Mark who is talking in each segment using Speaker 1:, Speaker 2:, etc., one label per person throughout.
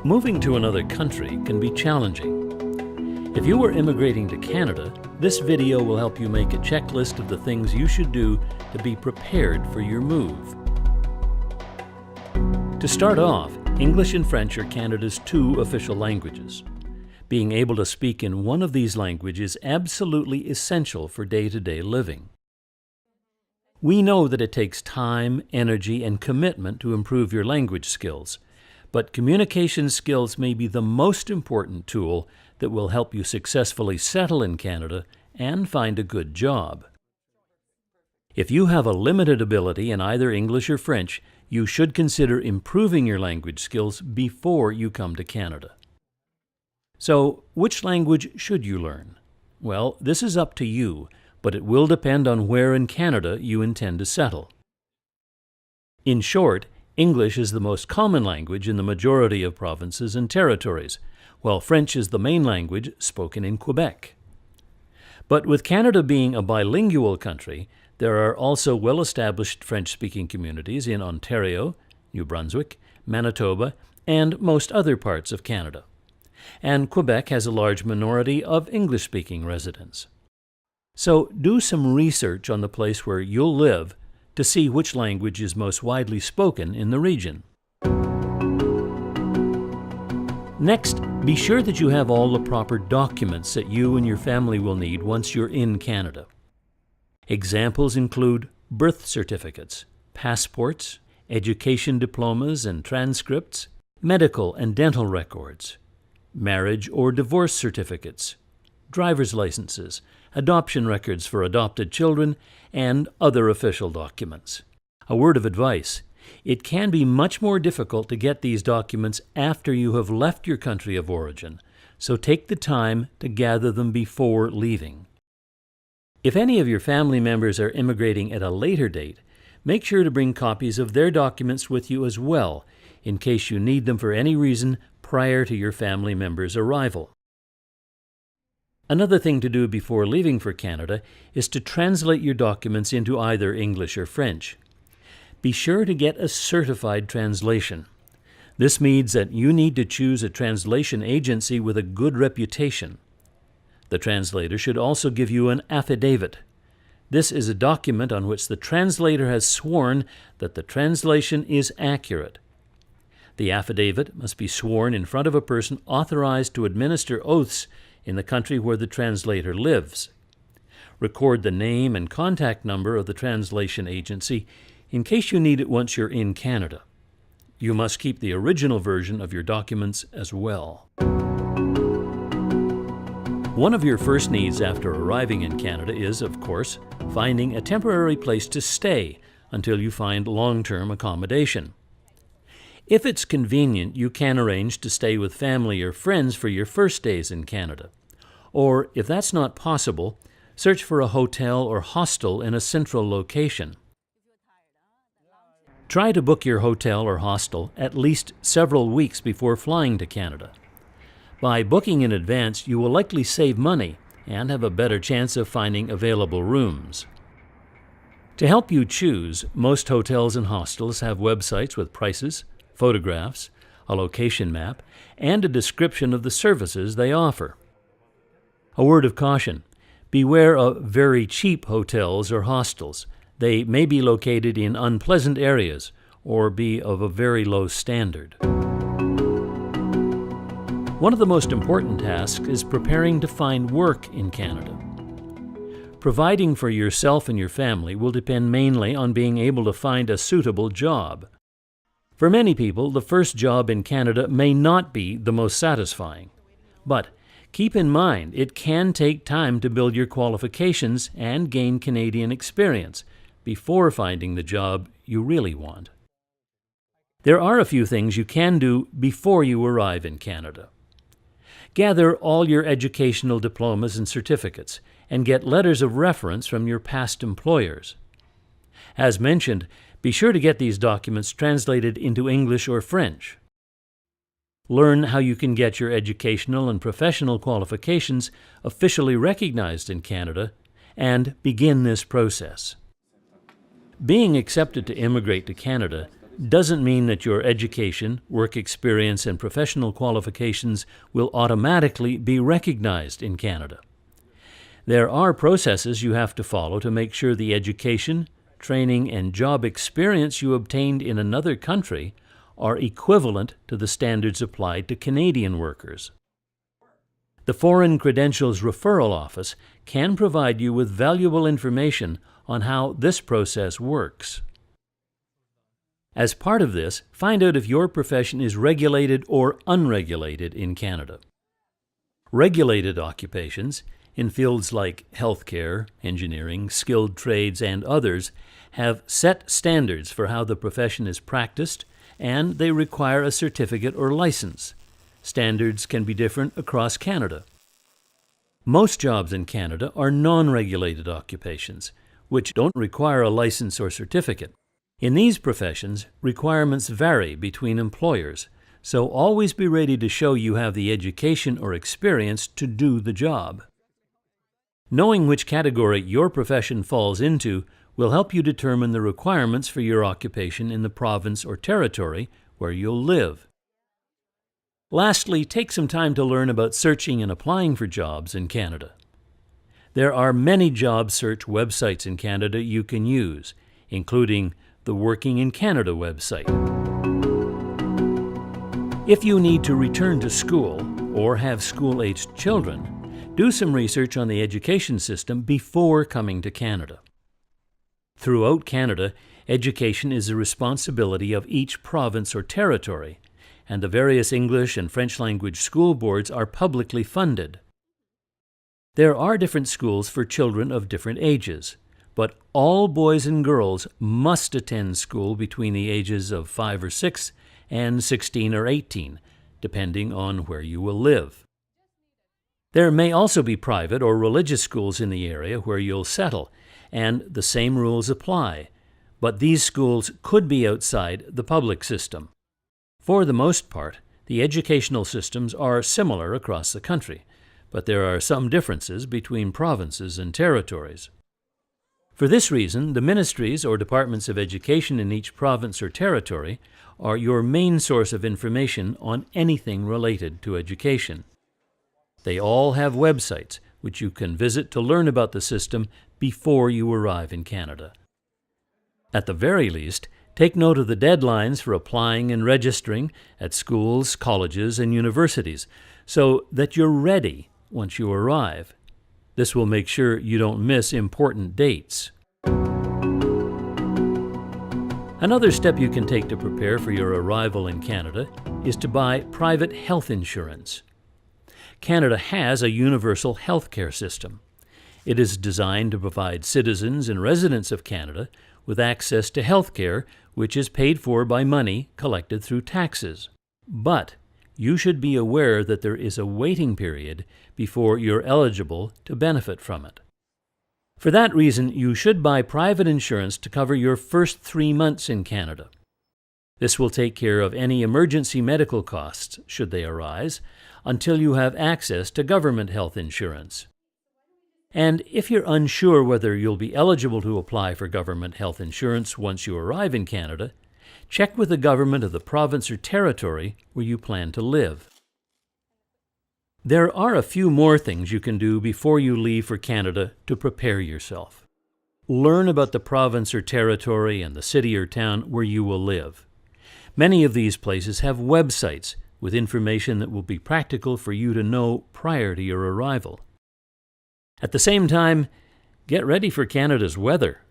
Speaker 1: Moving to another country can be challenging. If you are immigrating to Canada, this video will help you make a checklist of the things you should do to be prepared for your move. To start off, English and French are Canada's two official languages. Being able to speak in one of these languages is absolutely essential for day-to-day living. We know that it takes time, energy, and commitment to improve your language skills, but communication skills may be the most important tool that will help you successfully settle in Canada and find a good job. If you have a limited ability in either English or French, you should consider improving your language skills before you come to Canada. So, which language should you learn? Well, this is up to you, but it will depend on where in Canada you intend to settle. In short, English is the most common language in the majority of provinces and territories, while French is the main language spoken in Quebec. But with Canada being a bilingual country, there are also well-established French-speaking communities in Ontario, New Brunswick, Manitoba, and most other parts of Canada. And Quebec has a large minority of English-speaking residents. So do some research on the place where you'll live to see which language is most widely spoken in the region. Next, be sure that you have all the proper documents that you and your family will need once you're in Canada. Examples include birth certificates, passports, education diplomas and transcripts, medical and dental records, marriage or divorce certificates, driver's licenses, adoption records for adopted children, and other official documents. A word of advice: it can be much more difficult to get these documents after you have left your country of origin, so take the time to gather them before leaving. If any of your family members are immigrating at a later date, make sure to bring copies of their documents with you as well, in case you need them for any reason prior to your family member's arrival. Another thing to do before leaving for Canada is to translate your documents into either English or French. Be sure to get a certified translation. This means that you need to choose a translation agency with a good reputation. The translator should also give you an affidavit. This is a document on which the translator has sworn that the translation is accurate. The affidavit must be sworn in front of a person authorized to administer oaths in the country where the translator lives. Record the name and contact number of the translation agency in case you need it once you're in Canada. You must keep the original version of your documents as well. One of your first needs after arriving in Canada is, of course, finding a temporary place to stay until you find long-term accommodation. If it's convenient, you can arrange to stay with family or friends for your first days in Canada. Or, if that's not possible, search for a hotel or hostel in a central location. Try to book your hotel or hostel at least several weeks before flying to Canada. By booking in advance, you will likely save money and have a better chance of finding available rooms. To help you choose, most hotels and hostels have websites with prices, photographs, a location map, and a description of the services they offer. A word of caution: beware of very cheap hotels or hostels. They may be located in unpleasant areas or be of a very low standard. One of the most important tasks is preparing to find work in Canada. Providing for yourself and your family will depend mainly on being able to find a suitable job. For many people, the first job in Canada may not be the most satisfying. But keep in mind, it can take time to build your qualifications and gain Canadian experience before finding the job you really want. There are a few things you can do before you arrive in Canada. Gather all your educational diplomas and certificates and get letters of reference from your past employers. As mentioned, be sure to get these documents translated into English or French. Learn how you can get your educational and professional qualifications officially recognized in Canada and begin this process. Being accepted to immigrate to Canada doesn't mean that your education, work experience, and professional qualifications will automatically be recognized in Canada. There are processes you have to follow to make sure the education, training, and job experience you obtained in another country are equivalent to the standards applied to Canadian workers. The Foreign Credentials Referral Office can provide you with valuable information on how this process works. As part of this, find out if your profession is regulated or unregulated in Canada. Regulated occupations, in fields like healthcare, engineering, skilled trades, and others, have set standards for how the profession is practiced, and they require a certificate or license. Standards can be different across Canada. Most jobs in Canada are non-regulated occupations, which don't require a license or certificate. In these professions, requirements vary between employers, so always be ready to show you have the education or experience to do the job. Knowing which category your profession falls into will help you determine the requirements for your occupation in the province or territory where you'll live. Lastly, take some time to learn about searching and applying for jobs in Canada. There are many job search websites in Canada you can use, including the Working in Canada website. If you need to return to school or have school-aged children, do some research on the education system before coming to Canada. Throughout Canada, education is the responsibility of each province or territory, and the various English and French language school boards are publicly funded. There are different schools for children of different ages, but all boys and girls must attend school between the ages of 5 or 6 and 16 or 18, depending on where you will live. There may also be private or religious schools in the area where you'll settle, and the same rules apply, but these schools could be outside the public system. For the most part, the educational systems are similar across the country, but there are some differences between provinces and territories. For this reason, the ministries or departments of education in each province or territory are your main source of information on anything related to education. They all have websites which you can visit to learn about the system before you arrive in Canada. At the very least, take note of the deadlines for applying and registering at schools, colleges, and universities so that you're ready once you arrive. This will make sure you don't miss important dates. Another step you can take to prepare for your arrival in Canada is to buy private health insurance. Canada has a universal health care system. It is designed to provide citizens and residents of Canada with access to health care, which is paid for by money collected through taxes. But you should be aware that there is a waiting period before you're eligible to benefit from it. For that reason, you should buy private insurance to cover your first 3 months in Canada. This will take care of any emergency medical costs, should they arise, until you have access to government health insurance. And if you're unsure whether you'll be eligible to apply for government health insurance once you arrive in Canada, check with the government of the province or territory where you plan to live. There are a few more things you can do before you leave for Canada to prepare yourself. Learn about the province or territory and the city or town where you will live. Many of these places have websites with information that will be practical for you to know prior to your arrival. At the same time, get ready for Canada's weather.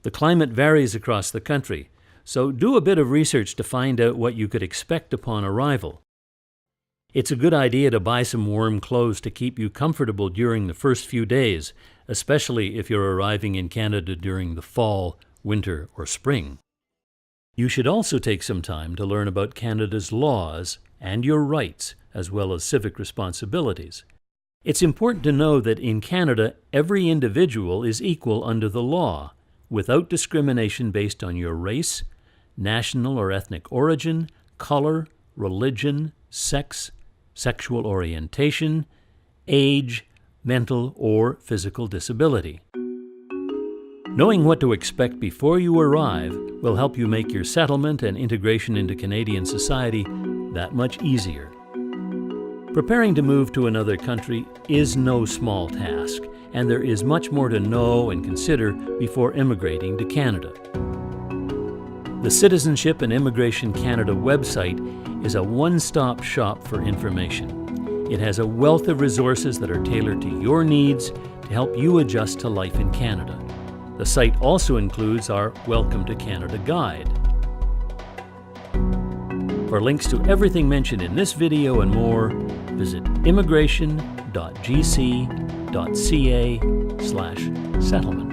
Speaker 1: The climate varies across the country, so do a bit of research to find out what you could expect upon arrival. It's a good idea to buy some warm clothes to keep you comfortable during the first few days, especially if you're arriving in Canada during the fall, winter, or spring. You should also take some time to learn about Canada's laws and your rights, as well as civic responsibilities. It's important to know that in Canada, every individual is equal under the law, without discrimination based on your race, national or ethnic origin, color, religion, sex, sexual orientation, age, mental or physical disability. Knowing what to expect before you arrive will help you make your settlement and integration into Canadian society that much easier. Preparing to move to another country is no small task, and there is much more to know and consider before immigrating to Canada. The Citizenship and Immigration Canada website is a one-stop shop for information. It has a wealth of resources that are tailored to your needs to help you adjust to life in Canada. The site also includes our Welcome to Canada guide. For links to everything mentioned in this video and more, visit immigration.gc.ca/settlement.